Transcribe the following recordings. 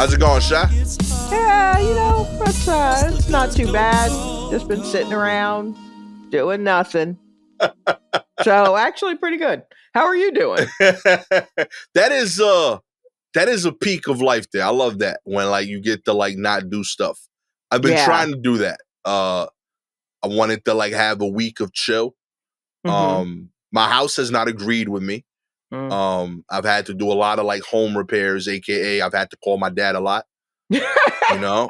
How's it going, Sha? Yeah, it's not too bad. Just been sitting around doing nothing. So actually pretty good. How are you doing? that is a peak of life there. I love that when like you get to like not do stuff. I've been Yeah. trying to do that. I wanted to like have a week of chill. My house has not agreed with me. I've had to do a lot of like home repairs, aka I've had to call my dad a lot. You know,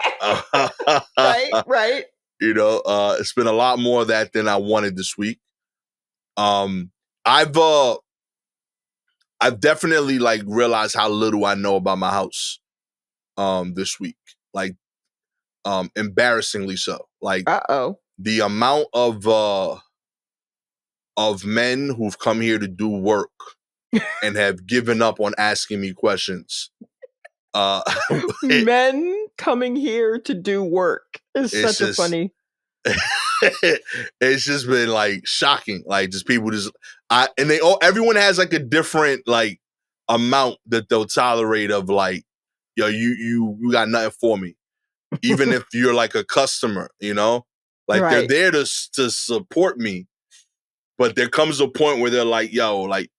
Right. It's been a lot more of that than I wanted this week. I've definitely like realized how little I know about my house this week. Like embarrassingly so. Like Uh-oh. the amount of men who've come here to do work and have given up on asking me questions. Men coming here to do work is such a funny. It's just been like shocking. Like just people everyone has like a different like amount that they'll tolerate of like, yo, you got nothing for me. Even if you're like a customer, like Right. they're there to support me. But there comes a point where they're like, yo, like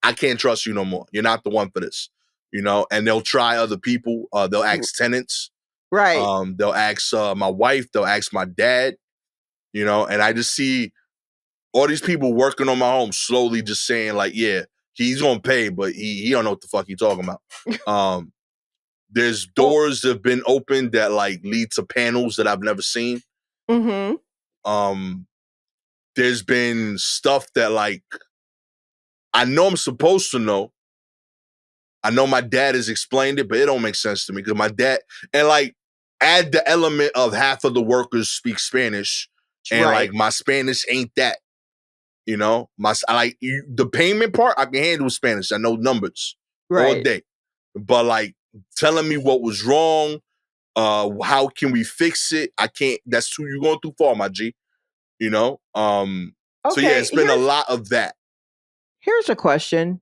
I can't trust you no more. You're not the one for this, and they'll try other people. They'll ask tenants. Right. They'll ask my wife. They'll ask my dad, and I just see all these people working on my home slowly just saying like, yeah, he's going to pay, but he don't know what the fuck he's talking about. There's doors that have been opened that like lead to panels that I've never seen. There's been stuff that like, I know I'm supposed to know. I know my dad has explained it, but it don't make sense to me because my dad, and like add the element of half of the workers speak Spanish and Right. like my Spanish ain't that, the payment part I can handle Spanish. I know numbers all day, but like telling me what was wrong, how can we fix it? I can't, you're going too far, my G, So yeah, it's been a lot of that. Here's a question.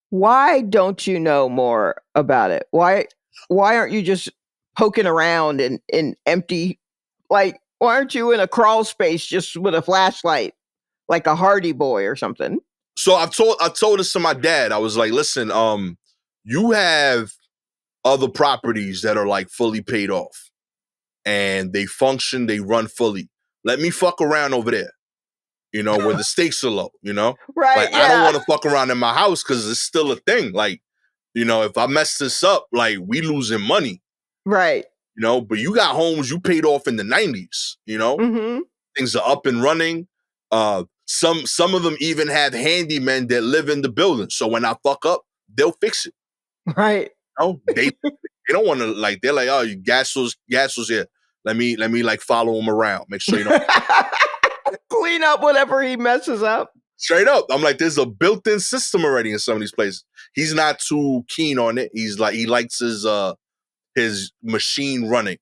Why don't you know more about it? Why aren't you just poking around in empty, like, why aren't you in a crawl space just with a flashlight, like a Hardy Boy or something? So I told this to my dad. I was like, listen, you have other properties that are like fully paid off and they function, they run fully. Let me fuck around over there, where the stakes are low, Right. Like, I don't want to fuck around in my house because it's still a thing. Like, if I mess this up, like we losing money. Right. But you got homes you paid off in the 90s, Things are up and running. Some of them even have handymen that live in the building. So when I fuck up, they'll fix it. Right. They don't want to like, they're like, oh, Gastor's here. Let me like follow him around. Make sure you don't clean up whatever he messes up. Straight up. I'm like, there's a built-in system already in some of these places. He's not too keen on it. He's like, he likes his machine running.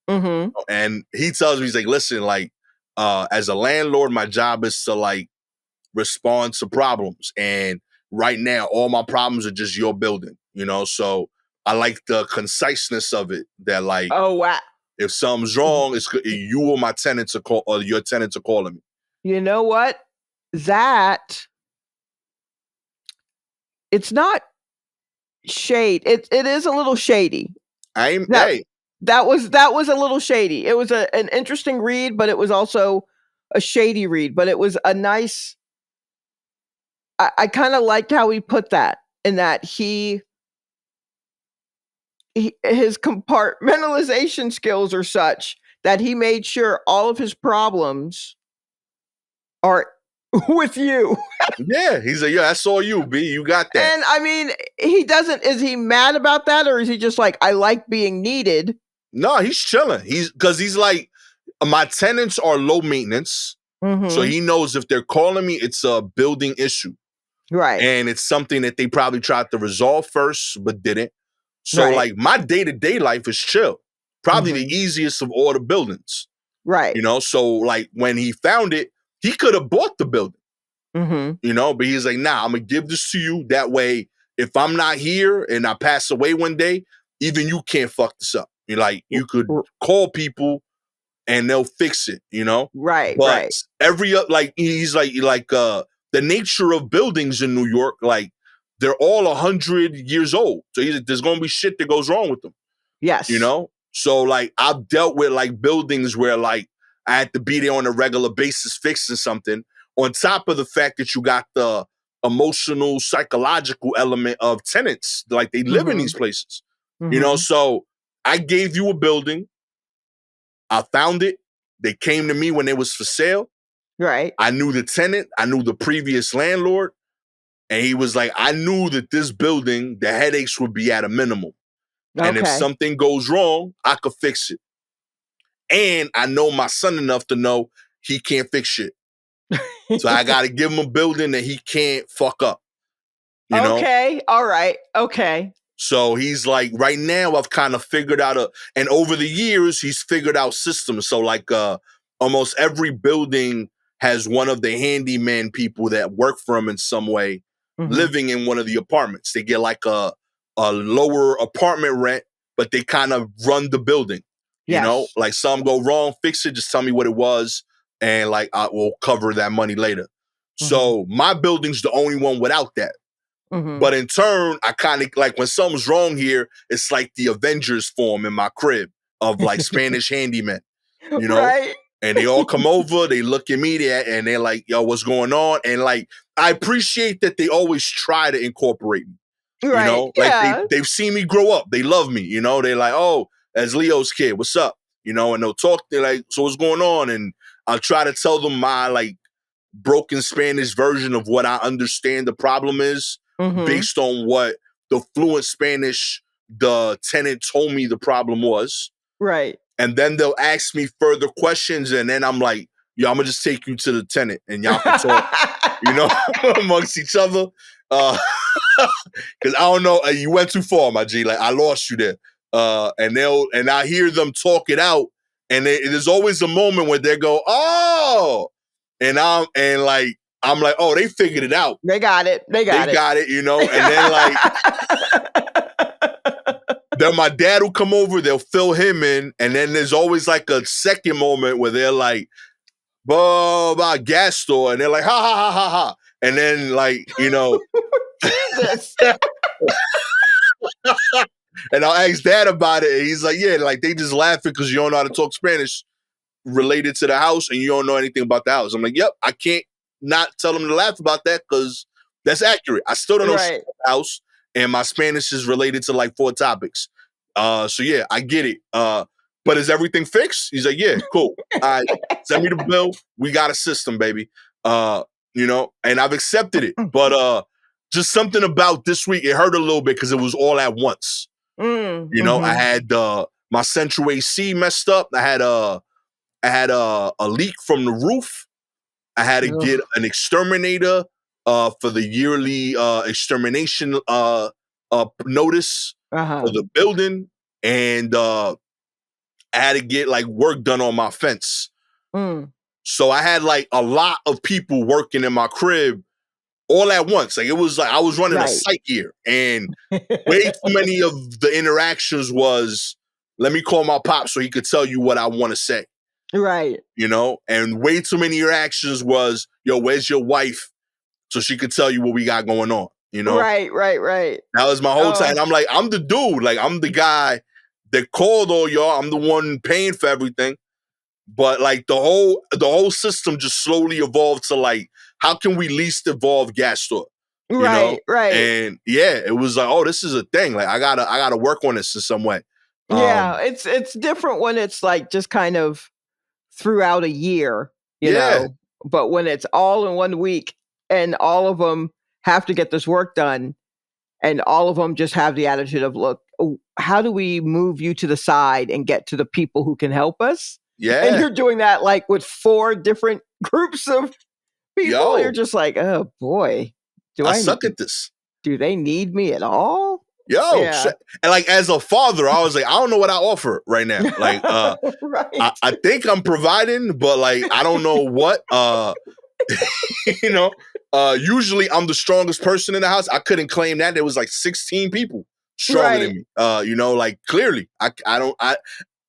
And he tells me, he's like, listen, like, as a landlord, my job is to like respond to problems. And right now, all my problems are just your building, So I like the conciseness of it that like, oh, wow. If something's wrong, it's you or my tenants are or your tenants are calling me. You know what? It's not shade. It is a little shady. That was a little shady. It was an interesting read, but it was also a shady read. But it was a nice. I kind of liked how he put that, in that his compartmentalization skills are such that he made sure all of his problems are with you. Yeah, he's like, yeah, I saw you, B. You got that. And I mean, is he mad about that, or is he just like, I like being needed? No, he's chilling. He's like, my tenants are low maintenance. So he knows if they're calling me, it's a building issue. Right. And it's something that they probably tried to resolve first, but didn't. So like my day-to-day life is chill. Probably the easiest of all the buildings. Right. So like when he found it, he could have bought the building. But he's like, nah, I'm gonna give this to you. That way, if I'm not here and I pass away one day, even you can't fuck this up. You're like, you could call people and they'll fix it, you know? Right, but right. He's like the nature of buildings in New York, like they're all 100 years old. So he's like, there's gonna be shit that goes wrong with them. Yes. You know? So like I've dealt with like buildings where like I had to be there on a regular basis fixing something, on top of the fact that you got the emotional, psychological element of tenants. Like they live in these places. You know, so I gave you a building. I found it. They came to me when it was for sale. Right. I knew the tenant. I knew the previous landlord. And he was like, I knew that this building, the headaches would be at a minimum. Okay. And if something goes wrong, I could fix it. And I know my son enough to know he can't fix shit. So I got to give him a building that he can't fuck up. You know? Okay. All right. Okay. So he's like, right now I've kind of figured out and over the years, he's figured out systems. So like almost every building has one of the handyman people that work for him in some way living in one of the apartments. They get like a lower apartment rent, but they kind of run the building. You know, like some go wrong, fix it, just tell me what it was. And like, I will cover that money later. So my building's the only one without that. But in turn, I kind of like when something's wrong here, it's like the Avengers form in my crib of like Spanish handymen, you know? Right. And they all come over, they look at me there and they're like, yo, what's going on? And like, I appreciate that they always try to incorporate me, right. You know? Like they've seen me grow up. They love me, you know? They're like, oh, that's Leo's kid. What's up? You know? And they'll talk, they're like, so what's going on? And I'll try to tell them my like broken Spanish version of what I understand the problem is. Based on what the fluent Spanish the tenant told me the problem was. Right. And then they'll ask me further questions, and then I'm like, yo, I'm gonna just take you to the tenant and y'all can talk, you know, amongst each other. Cause I don't know, you went too far, my G. Like I lost you there. And I hear them talk it out, and there's always a moment where they go, oh, and I'm like, oh, they figured it out. They got it. They got it, you know? And then like, then my dad will come over, they'll fill him in. And then there's always like a second moment where they're like, about Gastor. And they're like, ha, ha, ha, ha, ha. And then like, you know. And I'll ask dad about it. And he's like, yeah, like they just laughing because you don't know how to talk Spanish related to the house and you don't know anything about the house. I'm like, yep, I can't not tell them to laugh about that because that's accurate. I still don't know shit about the house, and my Spanish is related to like 4 topics. So yeah, I get it. But is everything fixed? He's like, yeah, cool. All right, send me the bill. We got a system, baby. You know, and I've accepted it. But just something about this week, it hurt a little bit because it was all at once. You know, I had my central AC messed up. I had a leak from the roof. I had to get an exterminator for the yearly extermination notice for the building. And I had to get like work done on my fence. So I had like a lot of people working in my crib all at once. Like it was like I was running a site here, and way too many of the interactions was, let me call my pop so he could tell you what I want to say. Right. You know, and way too many interactions was, yo, where's your wife? So she could tell you what we got going on, you know? Right. That was my whole time. I'm like, I'm the dude. Like, I'm the guy that called all y'all. I'm the one paying for everything. But like the whole system just slowly evolved to like, how can we least evolve Gastor? You know? Right. And yeah, it was like, oh, this is a thing. Like I gotta work on this in some way. Yeah, it's different when it's like just kind of throughout a year, you know, but when it's all in 1 week and all of them have to get this work done and all of them just have the attitude of, look, how do we move you to the side and get to the people who can help us? Yeah. And you're doing that like with 4 different groups of people. You're just like, oh boy, I suck at this. Do they need me at all? And like as a father, I was like, I don't know what I offer right now. Like, I think I'm providing, but like, I don't know what. You know, usually I'm the strongest person in the house. I couldn't claim that. There was like 16 people stronger than me. Like clearly,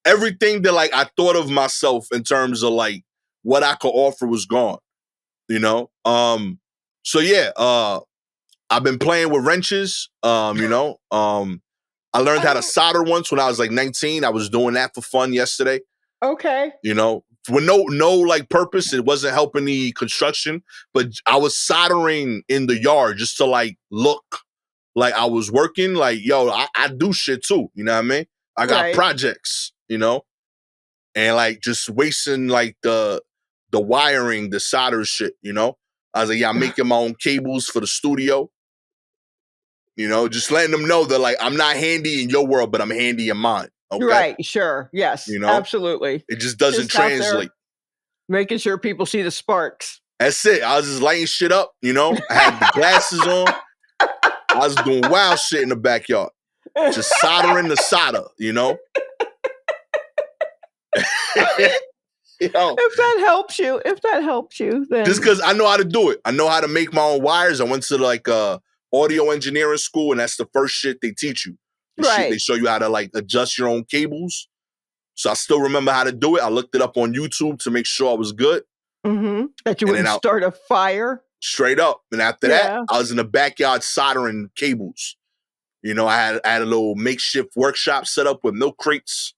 everything that like I thought of myself in terms of like what I could offer was gone. So yeah, I've been playing with wrenches. I learned how to solder once when I was like 19. I was doing that for fun yesterday. Okay. With no like purpose. It wasn't helping the construction, but I was soldering in the yard just to like look like I was working. Like, yo, I do shit too. You know what I mean? I got projects, and like just wasting like the wiring, the solder shit, I was like, yeah, I'm making my own cables for the studio. Just letting them know that like I'm not handy in your world, but I'm handy in mine. Okay. Right, sure. Yes. Absolutely. It just doesn't translate. Making sure people see the sparks. That's it. I was just lighting shit up, I had the glasses on. I was doing wild shit in the backyard. Just soldering the solder, If that helps you, then just because I know how to do it. I know how to make my own wires. I went to like audio engineering school, and that's the first shit they teach you. They show you how to like adjust your own cables. So I still remember how to do it. I looked it up on YouTube to make sure I was good. Mm-hmm. That you wouldn't start a fire. Straight up. And after that, I was in the backyard soldering cables. I had a little makeshift workshop set up with milk crates.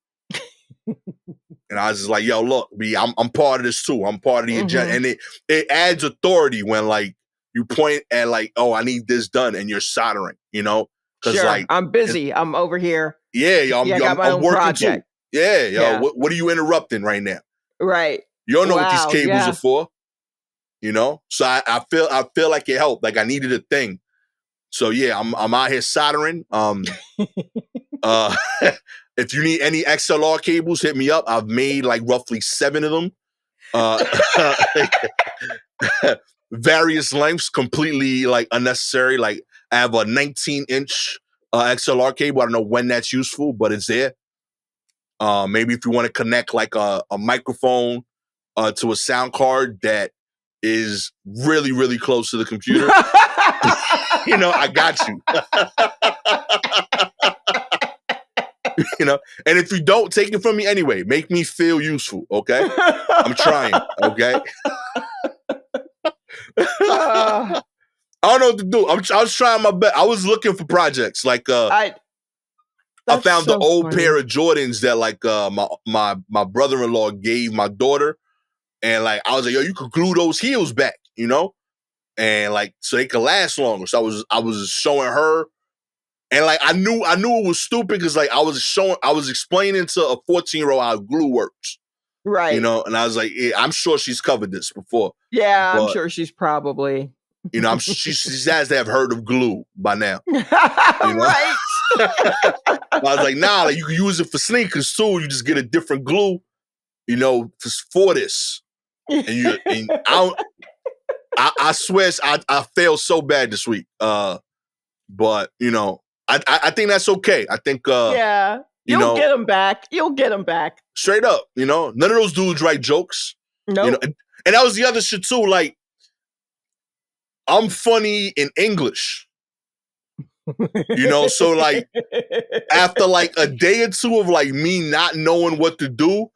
And I was just like, yo, look, I'm part of this too. I'm part of the agenda. And it adds authority when like you point at like, oh, I need this done, and you're soldering, Because like I'm busy. I'm over here. Yeah, I'm working project. Too. Yeah, what are you interrupting right now? Right. You don't know what these cables are for. So I feel like it helped. Like I needed a thing. So yeah, I'm out here soldering. If you need any XLR cables, hit me up. I've made like roughly 7 of them. Various lengths, completely like unnecessary. Like I have a 19-inch XLR cable. I don't know when that's useful, but it's there. Maybe if you want to connect like a microphone to a sound card that is really, really close to the computer. I got you. And if you don't, take it from me anyway. Make me feel useful, okay? I'm trying, okay? I don't know what to do. I was trying my best. I was looking for projects. Like I found the old pair of Jordans that like my brother-in-law gave my daughter. And like I was like, yo, you could glue those heels back, and like so they could last longer. So I was showing her, and like I knew it was stupid because like I was explaining to a 14-year-old how glue works, right? And I was like, yeah, I'm sure she's covered this before. Yeah, but, I'm sure she's probably. She has to have heard of glue by now. Right. I was like, nah, like you can use it for sneakers too. You just get a different glue, for this. And I swear I failed so bad this week. But I think that's okay. I think you'll get them back. You'll get them back. Straight up, none of those dudes write jokes. No, and that was the other shit too. Like I'm funny in English. So like after like a day or two of like me not knowing what to do,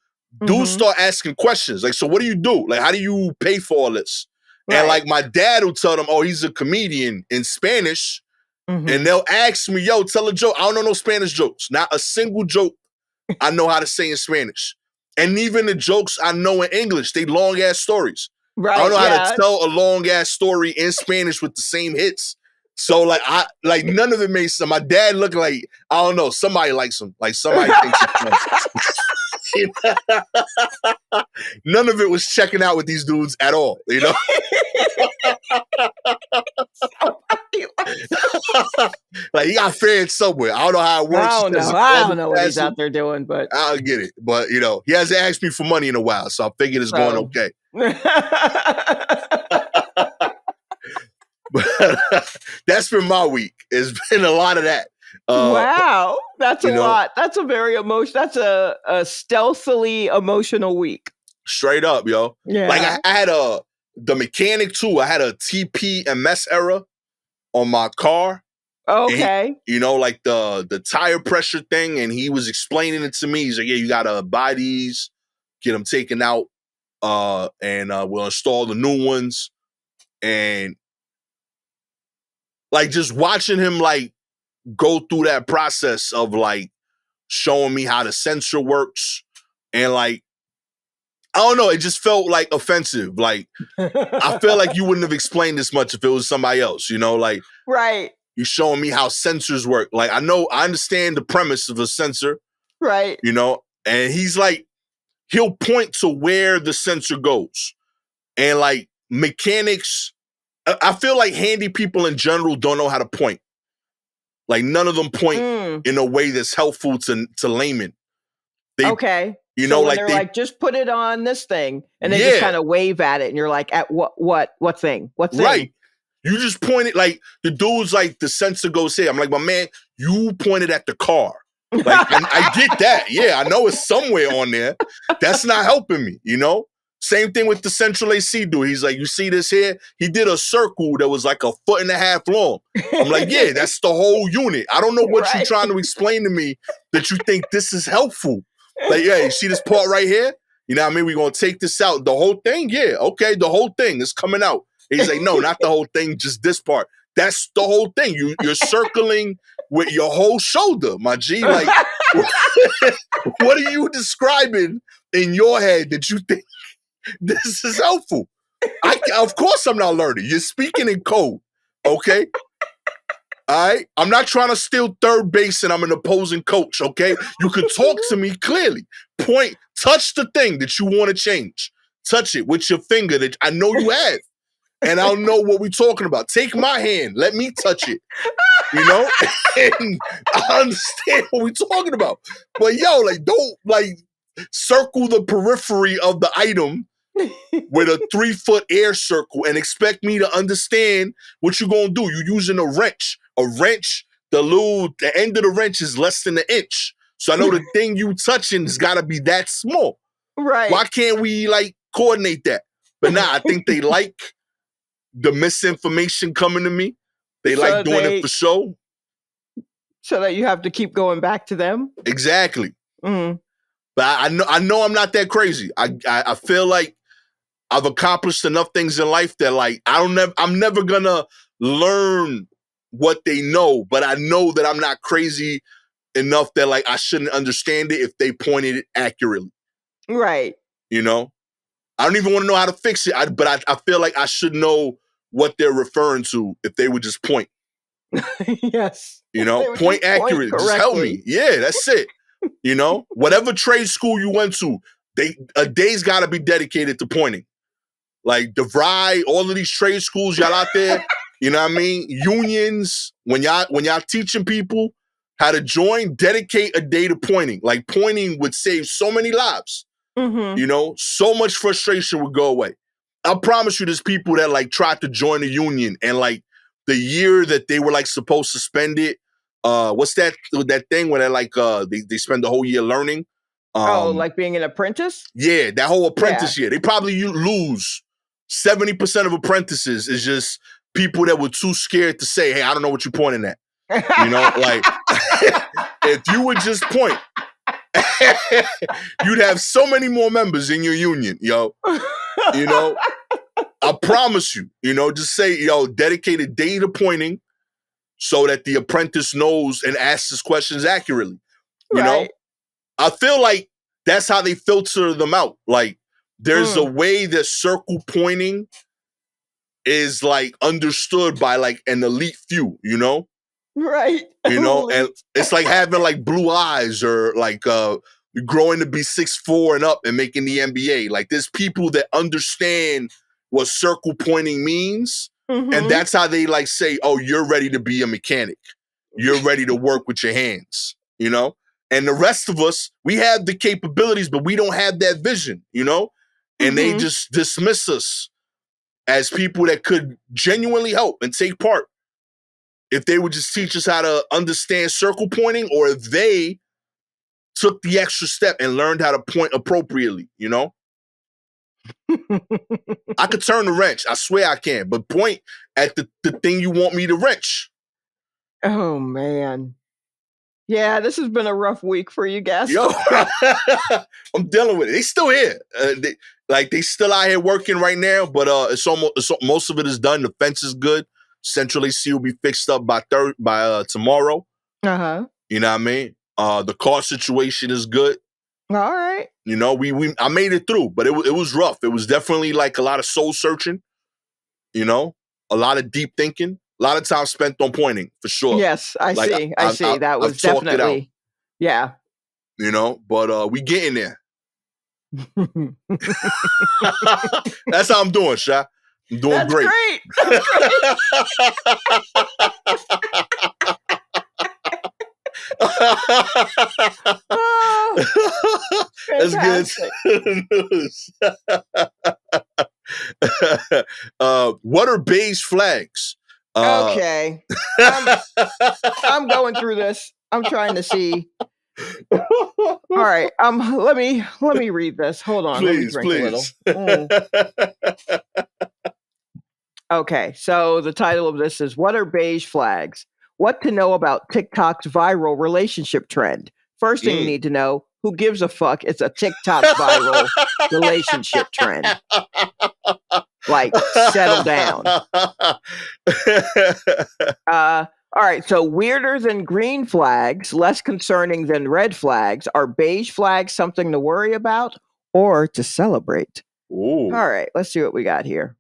dudes start asking questions. Like, so what do you do? Like, how do you pay for all this? Right. And like my dad will tell them, oh, he's a comedian in Spanish. And they'll ask me, yo, tell a joke. I don't know no Spanish jokes. Not a single joke I know how to say in Spanish. And even the jokes I know in English, they long ass stories. Right. I don't know how to tell a long ass story in Spanish with the same hits. So like none of it makes sense. My dad looked like, I don't know, somebody likes him. Like somebody thinks he's funny. None of it was checking out with these dudes at all, Like he got fans somewhere. I don't know how it works. I don't know what he's out there doing, but I'll get it. But he hasn't asked me for money in a while, so I figured it's going okay. But that's been my week. It's been a lot of that. Wow, that's a lot. That's a very That's a stealthily emotional week. Straight up, yo. Yeah. Like I had the mechanic too. I had a TPMS error on my car. Okay. You know, like the tire pressure thing, and he was explaining it to me. He's like, yeah, you gotta buy these, get them taken out, and we'll install the new ones. And like just watching him like go through that process of like showing me how the sensor works, and like I don't know, it just felt like offensive. Like I feel like you wouldn't have explained this much if it was somebody else, you know, like right. You're showing me how sensors work. Like I understand the premise of a sensor, right? You know, and he's like, he'll point to where the sensor goes, and like mechanics. I feel like handy people in general don't know how to point. Like none of them point in a way that's helpful to laymen. Okay. You so know, when like they're like, just put it on this thing, and they just kind of wave at it, and you're like, at what thing? What thing? Right. You just pointed, like the dude's like, the sensor goes here. I'm like, my man, you pointed at the car. Like, I get that. Yeah, I know it's somewhere on there. That's not helping me, you know? Same thing with the central AC dude. He's like, you see this here? He did a circle that was like 1.5 feet long. I'm like, yeah, that's the whole unit. I don't know what you're trying to explain to me that you think this is helpful. Like, yeah, you see this part right here? You know what I mean? We're going to take this out. The whole thing? Yeah, okay, the whole thing is coming out. He's like, no, not the whole thing, just this part. That's the whole thing. You're circling with your whole shoulder, my G. Like, what are you describing in your head that you think this is helpful? Of course I'm not learning. You're speaking in code, okay? All right? I'm not trying to steal third base and I'm an opposing coach, okay? You could talk to me clearly. Point, touch the thing that you want to change. Touch it with your finger that I know you have. And I'll know what we're talking about. Take my hand. Let me touch it. You know? And I understand what we're talking about. But yo, like, don't like circle the periphery of the item with a 3-foot air circle and expect me to understand what you're gonna do. You're using a wrench. A wrench, the end of the wrench is less than an inch. So I know the thing you touching has gotta be that small. Right. Why can't we like coordinate that? But nah, I think they like the misinformation coming to me. They like doing it for show. So that you have to keep going back to them? Exactly. But I know I'm not that crazy. I feel like I've accomplished enough things in life that like I'm never gonna learn what they know, but I know that I'm not crazy enough that like I shouldn't understand it if they pointed it accurately. Right. You know? I don't even want to know how to fix it, but I feel like I should know what they're referring to if they would just point. Yes. You know, point accurately. Just help me. Yeah, that's it. You know, whatever trade school you went to, a day's got to be dedicated to pointing. Like DeVry, all of these trade schools y'all out there, you know what I mean? Unions, when y'all teaching people how to join, dedicate a day to pointing. Like pointing would save so many lives. You know, so much frustration would go away. I promise you, there's people that like tried to join a union and like the year that they were like supposed to spend it. What's that thing where they like they spend the whole year learning? Like being an apprentice? Yeah, that whole apprentice year. They probably lose 70% of apprentices is just people that were too scared to say, hey, I don't know what you're pointing at. You know, like if you would just point, you'd have so many more members in your union, yo. You know, I promise you, you know, just say, yo, dedicate a day to pointing so that the apprentice knows and asks his questions accurately. You know, I feel like that's how they filter them out. Like, there's a way that circle pointing is like understood by like an elite few, you know? Right. You know, and it's like having like blue eyes or like growing to be 6'4" and up and making the NBA. Like there's people that understand what circle pointing means. And that's how they like say, oh, you're ready to be a mechanic. You're ready to work with your hands, you know? And the rest of us, we have the capabilities, but we don't have that vision, you know? And they just dismiss us as people that could genuinely help and take part. If they would just teach us how to understand circle pointing, or if they took the extra step and learned how to point appropriately, you know? I could turn the wrench. I swear I can, but point at the thing you want me to wrench. Oh, man. Yeah, this has been a rough week for you, Gastor. Yo, I'm dealing with it. They still here. They still out here working right now, but most of it is done. The fence is good. Central AC will be fixed up by tomorrow. Uh-huh. You know what I mean? The car situation is good. All right. You know, I made it through, but it was rough. It was definitely like a lot of soul searching. You know, a lot of deep thinking. A lot of time spent on pointing, for sure. Yes, I see. I see. That was definitely, yeah. You know, but we getting there. That's how I'm doing, Sha. I'm doing That's great. That's great. That's good news. What are beige flags? Okay. I'm going through this. I'm trying to see. All right. Let me read this. Hold on. Please, let me drink a little. Okay. So the title of this is What are beige flags? What to know about TikTok's viral relationship trend. First thing you need to know, who gives a fuck? It's a TikTok viral relationship trend. Like, settle down. All right, so weirder than green flags, less concerning than red flags. Are beige flags something to worry about or to celebrate? Ooh. All right, let's see what we got here.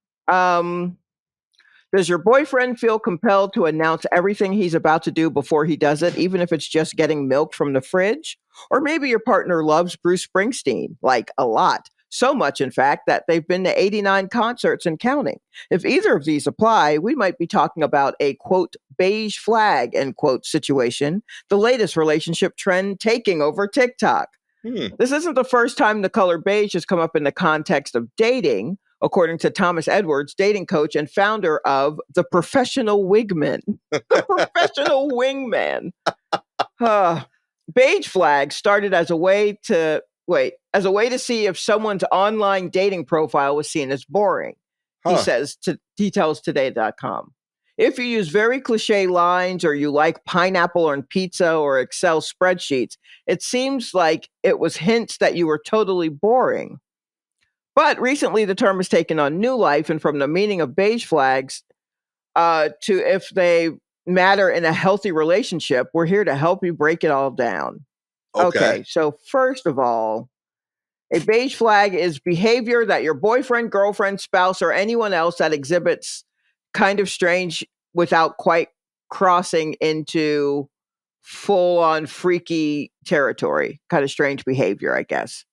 Does your boyfriend feel compelled to announce everything he's about to do before he does it, even if it's just getting milk from the fridge? Or maybe your partner loves Bruce Springsteen, like a lot. So much, in fact, that they've been to 89 concerts and counting. If either of these apply, we might be talking about a, quote, beige flag, end quote, situation, the latest relationship trend taking over TikTok. This isn't the first time the color beige has come up in the context of dating, according to Thomas Edwards, dating coach and founder of The Professional Wingman. The Professional Wingman. Beige flag started as a way to see if someone's online dating profile was seen as boring. He says to detailstoday.com. If you use very cliche lines or you like pineapple on pizza or Excel spreadsheets, it seems like it was hints that you were totally boring. But recently the term has taken on new life, and from the meaning of beige flags to if they matter in a healthy relationship, we're here to help you break it all down. Okay, so first of all, a beige flag is behavior that your boyfriend, girlfriend, spouse, or anyone else that exhibits kind of strange without quite crossing into full-on freaky territory. Kind of strange behavior, I guess.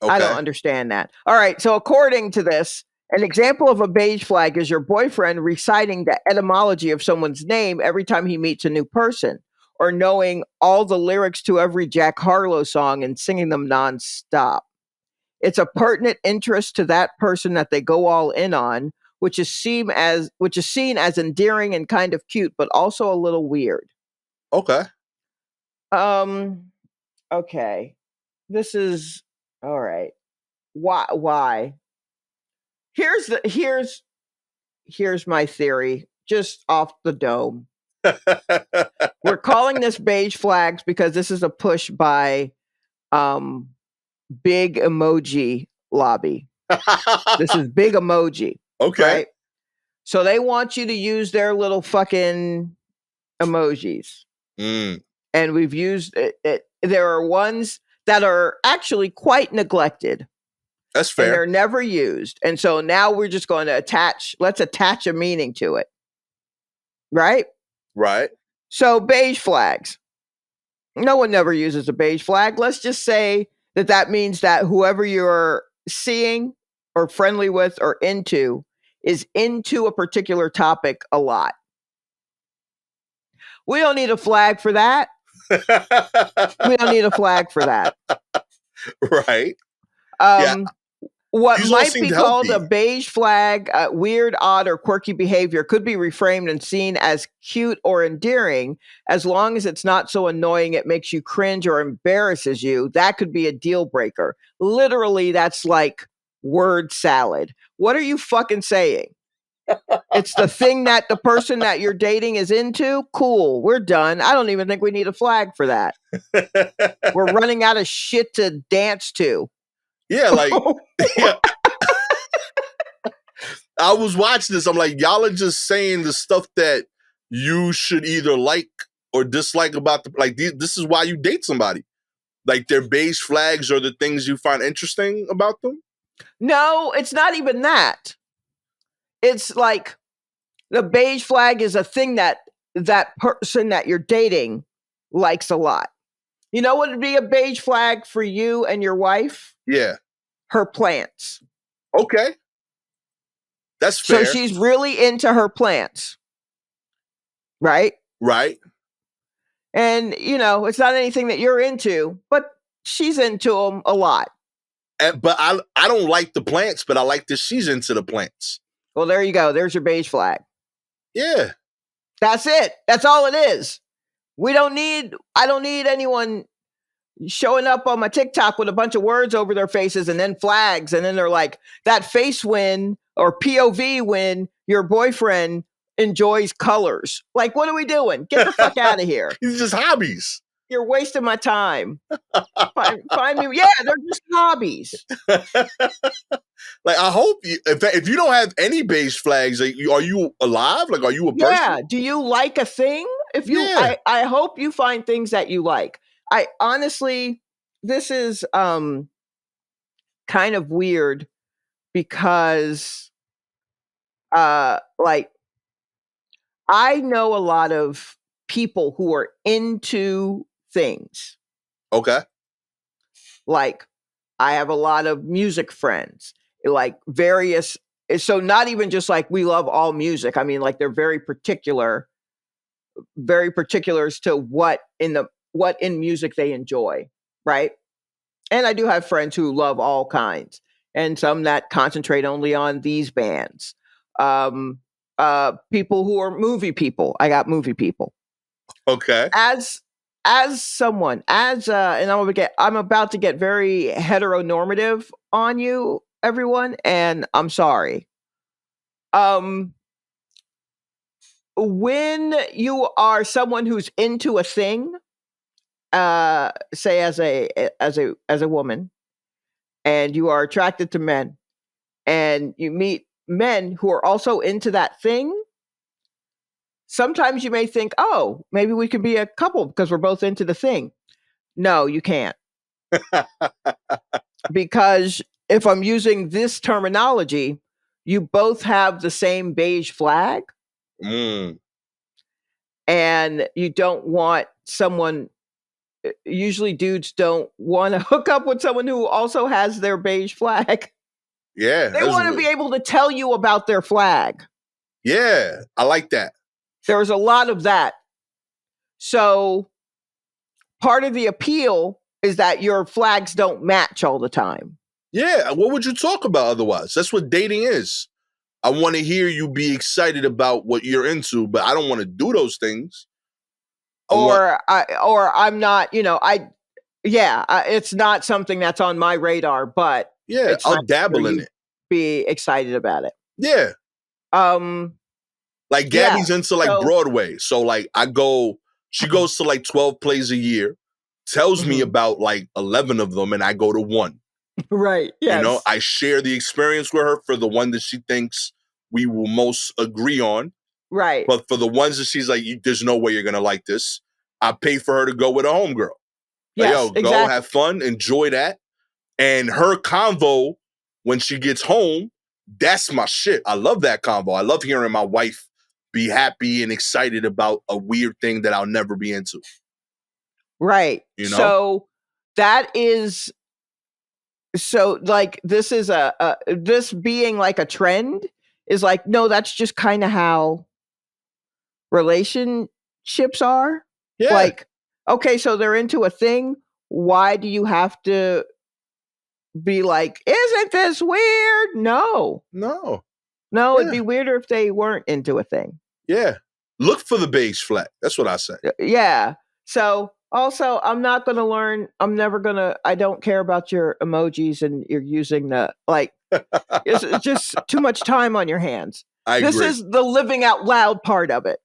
I don't understand that. All right, so according to this, an example of a beige flag is your boyfriend reciting the etymology of someone's name every time he meets a new person, or knowing all the lyrics to every Jack Harlow song and singing them nonstop. It's a pertinent interest to that person that they go all in on, which is seen as endearing and kind of cute, but also a little weird. Okay. Okay. This is all right. Why? Here's my theory, just off the dome. We're calling this beige flags because this is a push by Big Emoji Lobby. This is Big Emoji. Okay. Right? So they want you to use their little fucking emojis. And we've used it. There are ones that are actually quite neglected. That's fair. And they're never used. And so now we're just going to let's attach a meaning to it. Right? Right. So beige flags. No one never uses a beige flag. Let's just say that means that whoever you're seeing or friendly with or into is into a particular topic a lot. We don't need a flag for that. We don't need a flag for that. Right. What might be called a beige flag, weird, odd, or quirky behavior could be reframed and seen as cute or endearing, as long as it's not so annoying it makes you cringe or embarrasses you. That could be a deal breaker. Literally, that's like word salad. What are you fucking saying? It's the thing that the person that you're dating is into. Cool. We're done. I don't even think we need a flag for that. We're running out of shit to dance to. Yeah, like, yeah. I was watching this. I'm like, y'all are just saying the stuff that you should either like or dislike about this is why you date somebody. Like their beige flags are the things you find interesting about them? No, it's not even that. It's like the beige flag is a thing that person that you're dating likes a lot. You know what would be a beige flag for you and your wife? Yeah. Her plants. Okay. That's fair. So she's really into her plants. Right? Right. And, it's not anything that you're into, but she's into them a lot. But I don't like the plants, but I like that she's into the plants. Well, there you go. There's your beige flag. Yeah. That's it. That's all it is. I don't need anyone showing up on my TikTok with a bunch of words over their faces and then flags. And then they're like, that face when or POV when your boyfriend enjoys colors. Like, what are we doing? Get the fuck out of here. These are just hobbies. You're wasting my time. Find me. Yeah, they're just hobbies. Like, I hope if you don't have any beige flags, are you alive? Like, are you a person? Yeah. Do you like a thing? I hope you find things that you like. I honestly, this is kind of weird because like I know a lot of people who are into things. Okay. Like I have a lot of music friends, like various, so not even just like we love all music. I mean, like they're very particular as to what in music they enjoy, right? And I do have friends who love all kinds, and some that concentrate only on these bands. People who are movie people. I got movie people. Okay. As someone, and I'm about to get very heteronormative on you, everyone, and I'm sorry. When you are someone who's into a thing, say as a woman, and you are attracted to men, and you meet men who are also into that thing, sometimes you may think, oh, maybe we can be a couple because we're both into the thing. No, you can't. Because if I'm using this terminology, you both have the same beige flag. And you don't want someone, usually dudes don't want to hook up with someone who also has their beige flag. Yeah. They want to be able to tell you about their flag. Yeah, I like that. There's a lot of that. So part of the appeal is that your flags don't match all the time. Yeah, what would you talk about otherwise? That's what dating is. I want to hear you be excited about what you're into, but I don't want to do those things. I'm not, it's not something that's on my radar, but yeah, I'll dabble in it. Be excited about it. Yeah. Like Gabby's into like Broadway. So like she goes to like 12 plays a year, tells me about like 11 of them, and I go to one. Right. Yes. I share the experience with her for the one that she thinks we will most agree on. Right. But for the ones that she's like, there's no way you're going to like this, I pay for her to go with a homegirl. Yes, like, go have fun, enjoy that. And her convo when she gets home, that's my shit. I love that convo. I love hearing my wife be happy and excited about a weird thing that I'll never be into. Right. So that is... So like this is this being like a trend is like, no, that's just kind of how relationships are. Yeah. Like, okay, so they're into a thing. Why do you have to be like, isn't this weird? No. It'd be weirder if they weren't into a thing. Yeah. Look for the beige flag. That's what I say. Yeah. So also, I'm not going to learn. I don't care about your emojis and you're using it's just too much time on your hands. This agree. is the living out loud part of it.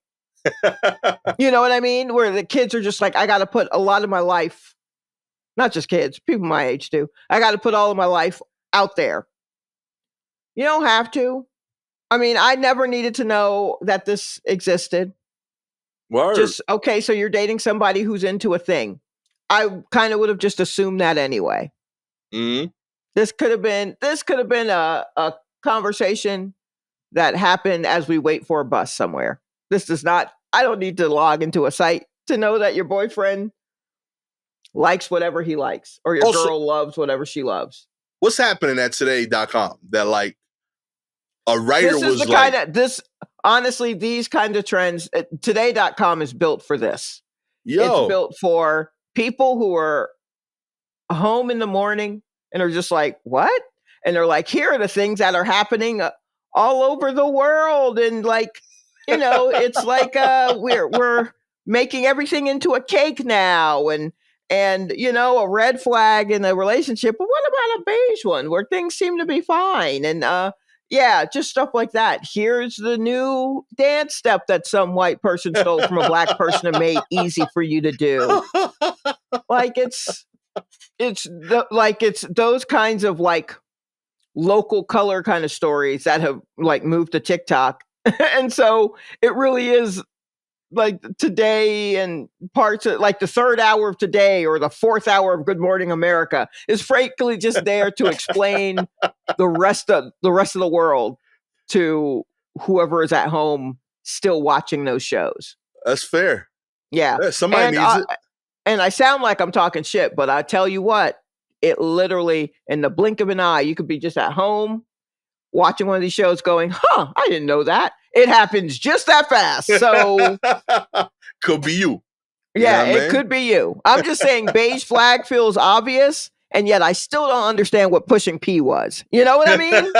You know what I mean? Where the kids are just like, I got to put a lot of my life, not just kids, people my age too. I got to put all of my life out there. You don't have to. I mean, I never needed to know that this existed. Word. Just, okay, so you're dating somebody who's into a thing. I kind of would have just assumed that anyway. Mm-hmm. This could have been a conversation that happened as we wait for a bus somewhere. This does not, I don't need to log into a site to know that your boyfriend likes whatever he likes or your girl loves whatever she loves. What's happening at today.com that like a writer was like, honestly, these kind of trends, today.com is built for this. Yo. It's built for people who are home in the morning and are just like, what? And they're like, here are the things that are happening all over the world. And like, you know, it's like we're making everything into a cake now. And you know, a red flag in a relationship. But what about a beige one where things seem to be fine? And yeah, just stuff like that. Here's the new dance step that some white person stole from a black person and made easy for you to do. Like it's those kinds of like local color kind of stories that have like moved to TikTok. And so it really is like Today and parts of like the third hour of Today or the fourth hour of Good Morning America is frankly just there to explain the rest of the world to whoever is at home still watching those shows. That's fair. Yeah. Somebody needs it. And I sound like I'm talking shit, but I tell you what, it literally, in the blink of an eye, you could be just at home watching one of these shows going, I didn't know that. It happens just that fast. So could be you. Yeah, it could be you. I'm just saying beige flag feels obvious, and yet I still don't understand what pushing P was. You know what I mean?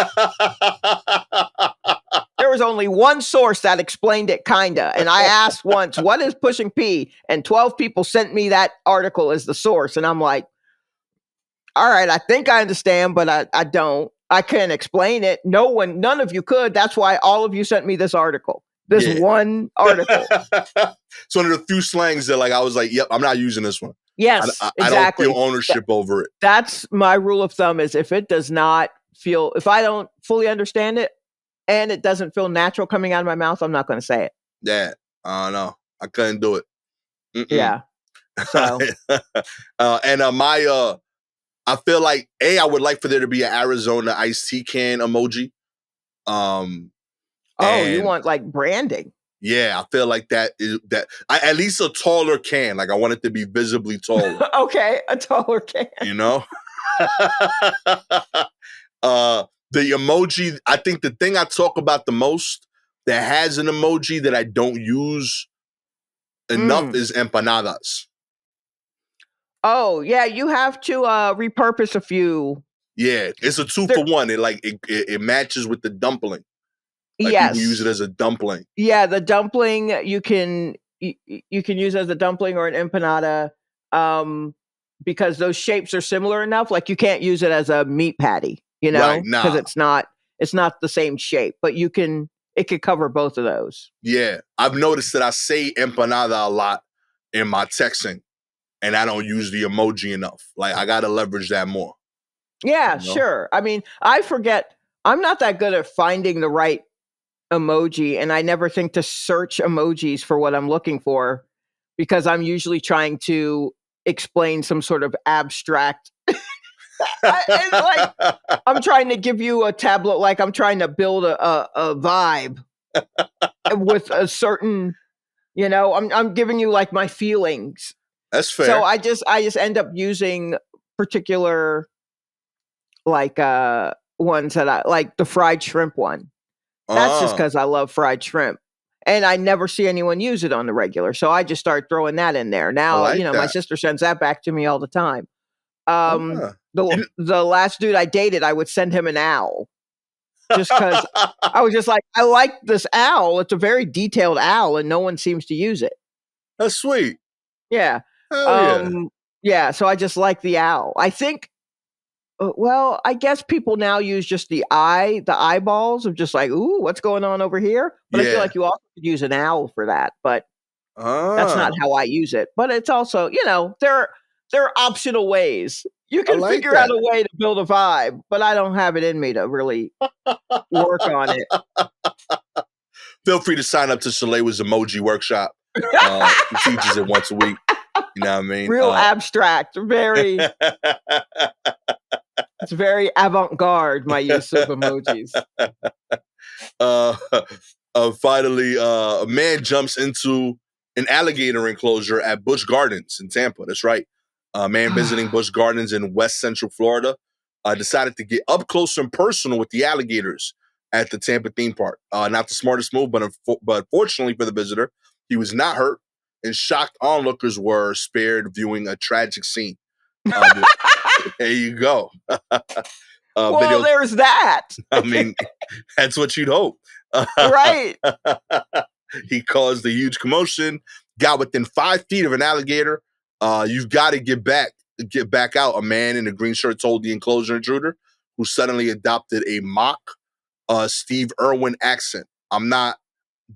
There was only one source that explained it, kinda. And I asked once, what is pushing P? And 12 people sent me that article as the source. And I'm like, all right, I think I understand, but I don't. I can't explain it. None of you could. That's why all of you sent me this article. This one article. It's one of the few slangs that like I was like, yep, I'm not using this one. Yes, exactly. I don't feel ownership over it. That's my rule of thumb is if it does not feel, if I don't fully understand it and it doesn't feel natural coming out of my mouth, I'm not going to say it. Yeah, I don't know. I couldn't do it. Mm-mm. Yeah. So. I feel like I would like for there to be an Arizona iced tea can emoji. You want like branding? Yeah, I feel like at least a taller can. Like I want it to be visibly taller. Okay, a taller can. You know? The emoji, I think the thing I talk about the most that has an emoji that I don't use enough is empanadas. Oh, yeah, you have to repurpose a few. Yeah, it's a 2-for-1. It matches with the dumpling. Like yes. People use it as a dumpling. Yeah, the dumpling you can use as a dumpling or an empanada because those shapes are similar enough. Like you can't use it as a meat patty, you know, because it's not the same shape, but it could cover both of those. Yeah, I've noticed that I say empanada a lot in my texting. And I don't use the emoji enough. Like, I got to leverage that more. Yeah, you know? Sure. I mean, I forget. I'm not that good at finding the right emoji. And I never think to search emojis for what I'm looking for because I'm usually trying to explain some sort of abstract. I'm trying to give you a tableau. Like, I'm trying to build a vibe with a certain, you know, I'm giving you like my feelings. That's fair. So I just end up using particular like ones that I like the fried shrimp one. That's just because I love fried shrimp. And I never see anyone use it on the regular. So I just start throwing that in there. Now, my sister sends that back to me all the time. The last dude I dated, I would send him an owl. Just because I was just like, I like this owl. It's a very detailed owl and no one seems to use it. That's sweet. Yeah. Yeah, so I just like the owl. I think Well, I guess people now use just the eyeballs of just like, ooh, what's going on over here? But I feel like you also could use an owl for that, but that's not how I use it. But it's also, there are optional ways. You can figure out a way to build a vibe, but I don't have it in me to really work on it. Feel free to sign up to Shalewa's emoji workshop. He teaches it once a week. You know what I mean? Real abstract, very. It's very avant-garde, my use of emojis. Finally, a man jumps into an alligator enclosure at Busch Gardens in Tampa. That's right. A man visiting Busch Gardens in West Central Florida decided to get up close and personal with the alligators at the Tampa theme park. Not the smartest move, but fortunately for the visitor, he was not hurt, and shocked onlookers were spared viewing a tragic scene. There you go. Well, there's that. I mean, that's what you'd hope. Right. He caused a huge commotion, got within 5 feet of an alligator. You've got to get back out, a man in a green shirt told the enclosure intruder, who suddenly adopted a mock Steve Irwin accent. I'm not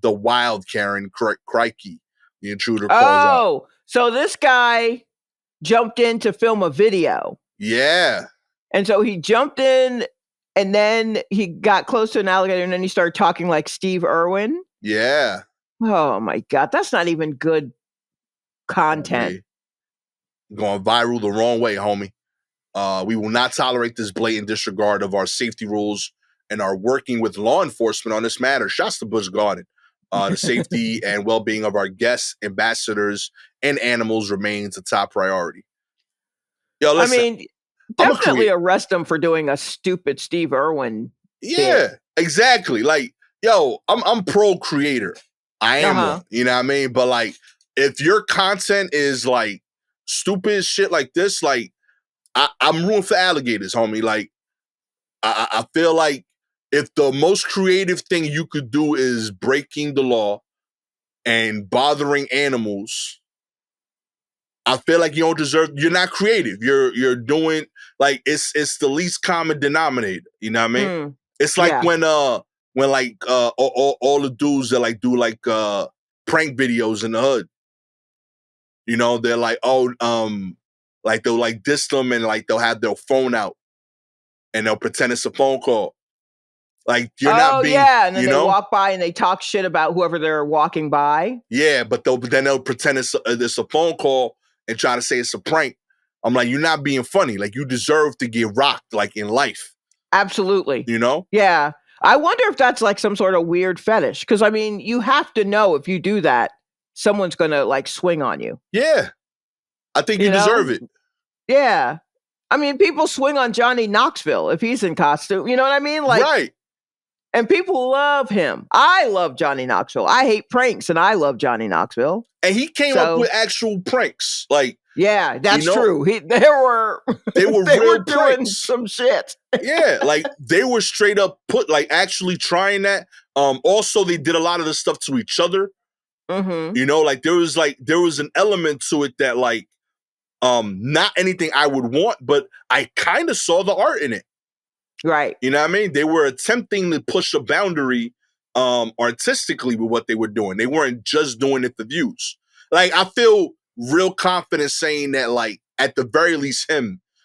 the wild Karen, crikey, the intruder calls out. Oh, so this guy jumped in to film a video. Yeah. And so he jumped in, and then he got close to an alligator, and then he started talking like Steve Irwin. Yeah. Oh, my God. That's not even good content. Going viral the wrong way, homie. We will not tolerate this blatant disregard of our safety rules and are working with law enforcement on this matter. Shouts to Busch Garden. The safety and well-being of our guests, ambassadors, and animals remains a top priority. Yo, listen, I mean, definitely arrest him for doing a stupid Steve Irwin. Yeah, exactly. Like, yo, I'm pro creator. I am one, you know what I mean? But like, if your content is like stupid shit like this, like I'm rooting for alligators, homie. Like, I feel like if the most creative thing you could do is breaking the law and bothering animals, I feel like you don't deserve. You're not creative. You're doing like it's the least common denominator. You know what I mean? It's like when all the dudes that like do like prank videos in the hood. You know, they're like, like they'll like diss them and like they'll have their phone out and they'll pretend it's a phone call. Like you're not being, and then they walk by and they talk shit about whoever they're walking by. Yeah, but then they'll pretend it's a phone call and try to say it's a prank. I'm like, you're not being funny. Like you deserve to get rocked, like in life. Absolutely. You know? Yeah. I wonder if that's like some sort of weird fetish. Because I mean, you have to know if you do that, someone's gonna like swing on you. Yeah. I think you deserve it. Yeah. I mean, people swing on Johnny Knoxville if he's in costume. You know what I mean? Like, right. And people love him. I love Johnny Knoxville. I hate pranks, and I love Johnny Knoxville. And he came up with actual pranks. Like, yeah, that's true. They were real doing pranks. Some shit. Yeah, like they were straight up actually trying that. Also, they did a lot of the stuff to each other. Mm-hmm. You know, like there was an element to it that like, not anything I would want, but I kind of saw the art in it. Right. You know what I mean? They were attempting to push a boundary artistically with what they were doing. They weren't just doing it for views. Like, I feel real confident saying that, like, at the very least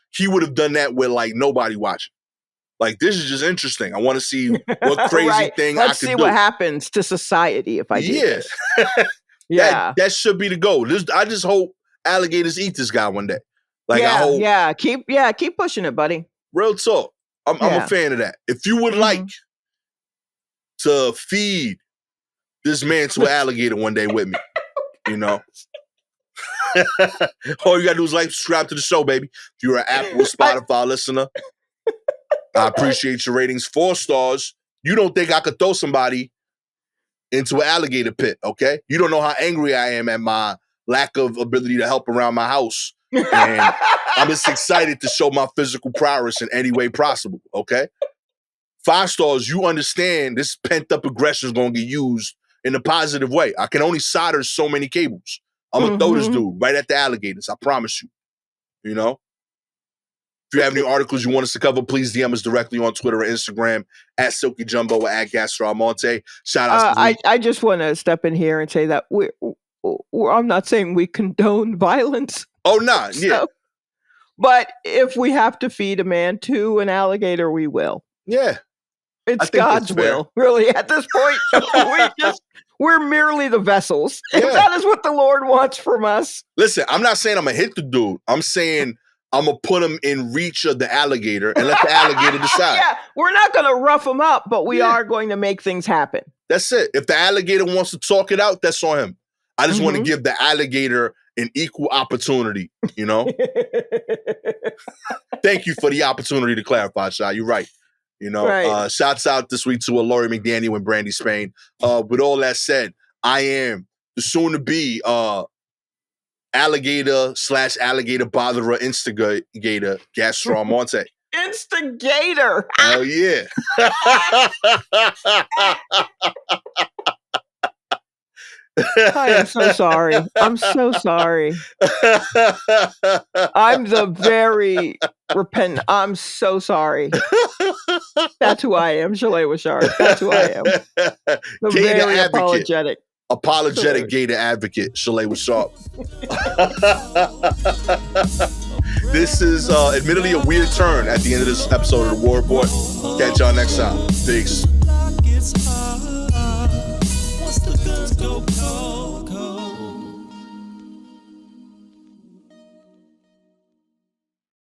he would have done that with, like, nobody watching. Like, this is just interesting. I want to see what crazy thing Let's I could do. see what happens to society if I do this. Yeah. That should be the goal. I just hope alligators eat this guy one day. Like, I hope. Keep pushing it, buddy. Real talk. I'm a fan of that. If you would like to feed this man to an alligator one day with me, you know, all you gotta do is like, subscribe to the show, baby. If you're an Apple or Spotify listener, I appreciate your ratings. 4 stars. You don't think I could throw somebody into an alligator pit, okay? You don't know how angry I am at my lack of ability to help around my house. And I'm just excited to show my physical prowess in any way possible, okay? 5 stars, you understand this pent-up aggression is going to get used in a positive way. I can only solder so many cables. I'm going to throw this dude right at the alligators. I promise you. You know? If you have any articles you want us to cover, please DM us directly on Twitter or Instagram at Silky Jumbo or at Gastor Almonte. Shout out to I just want to step in here and say that I'm not saying we condone violence. Oh, nah, yeah. But if we have to feed a man to an alligator, we will. Yeah. It's God's will, really, at this point. We're merely the vessels. Yeah. If that is what the Lord wants from us. Listen, I'm not saying I'm going to hit the dude. I'm saying I'm going to put him in reach of the alligator and let the alligator decide. Yeah, we're not going to rough him up, but we are going to make things happen. That's it. If the alligator wants to talk it out, that's on him. I just want to give the alligator an equal opportunity, you know? Thank you for the opportunity to clarify, Sha. You're right. You know, shouts out this week to Laurie McDaniel and Brandy Spain. With all that said, I am the soon-to-be alligator/alligator botherer instigator, Gastor Almonte. Instigator! Hell yeah. I am so sorry. I'm so sorry. I'm the very repentant. I'm so sorry. That's who I am, Shalewa Sharpe. That's who I am. The Gator very advocate. Apologetic gator advocate, Shalewa Sharpe. This is admittedly a weird turn at the end of this episode of the War Report. Catch y'all next time. Peace.